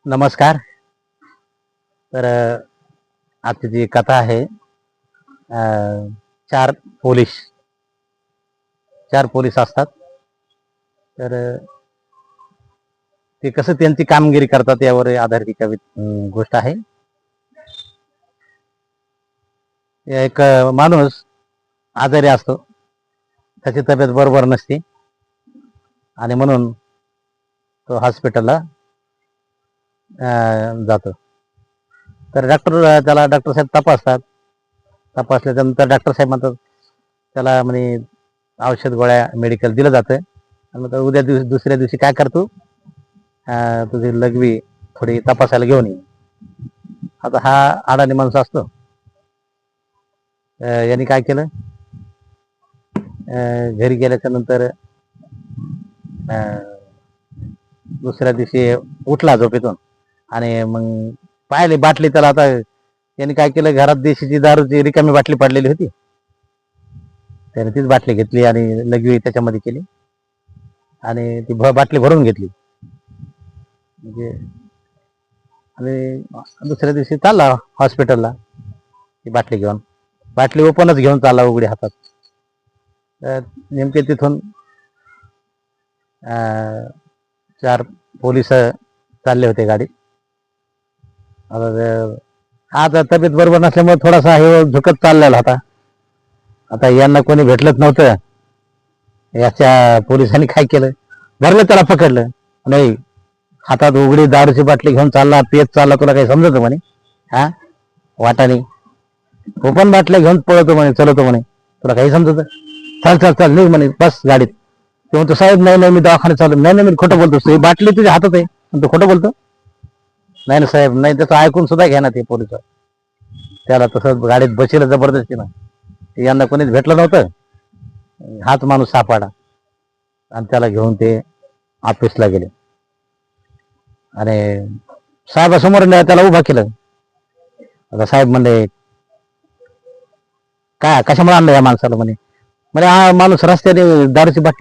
नमस्कार. तर आजची जी कथा आहे, चार पोलीस चार पोलीस असतात. तर ते कसं त्यांची कामगिरी करतात यावर आधारित ही गोष्ट आहे. एक माणूस आजारी असतो, त्याची तब्येत बरोबर नसते आणि म्हणून तो हॉस्पिटलला जातो. तर डॉक्टर साहेब तपासतात. तपासल्यानंतर डॉक्टर साहेब म्हणतात, त्याला म्हणे औषध गोळ्या मेडिकल दिलं जातं आणि मग दुसऱ्या दिवशी काय करतो, तुझी लघवी थोडी तपासायला घेऊन ये. आता हा अडाणी माणूस असतो. यांनी काय केलं, घरी गेल्याच्या नंतर दुसऱ्या दिवशी उठला झोपेतून आणि मग पाहिले बाटली. त्याला आता यांनी काय केलं, घरात देशीची दारूची रिकामी बाटली पडलेली होती, त्याने तीच बाटली घेतली आणि लघवी त्याच्यामध्ये केली आणि ती बाटली भरून घेतली. म्हणजे आणि दुसऱ्या दिवशी चालला हॉस्पिटलला ती बाटली घेऊन. बाटली ओपनच घेऊन चालला उघडी हातात. तर नेमके तिथून चार पोलीस चालले होते गाडीत. आता तब्येत बरोबर नसल्यामुळे थोडासा हे झुकत चाललेला होता. आता यांना कोणी भेटलंच नव्हतं. याच्या पोलिसांनी काय केलं, धरलं, त्याला पकडलं. नाही, हातात उघडी दारूची बाटली घेऊन चालला, पेत चालला, तुला काही समजत म्हणे? हा, वाटाने ओपन बाटल्या घेऊन पळतो म्हणे, चलवतो म्हणे, तुला काही समजत? चल चल चल निघ म्हणे, बस गाडीत. ते म्हणतो, साहेब नाही नाही, मी दवाखान्यात चालू. नाही नाही, मी खोटं बोलतो, ही बाटली तुझ्या हातात आहे आणि तू खोटं बोलतो? नाही ना साहेब, नाही. त्याचं ऐकून सुद्धा घ्या ना ते पोलिस. त्याला तसं गाडीत बसलं जबरदस्ती ना. यांना कोणीच भेटलं नव्हतं. हाच माणूस सापडा आणि त्याला घेऊन ते ऑफिसला गेले आणि साहेबासमोर त्याला उभा केलं. आता साहेब म्हणले, काय कशामुळे आणलं या माणसाला? म्हणे हा माणूस रस्त्याने दारूची बाटली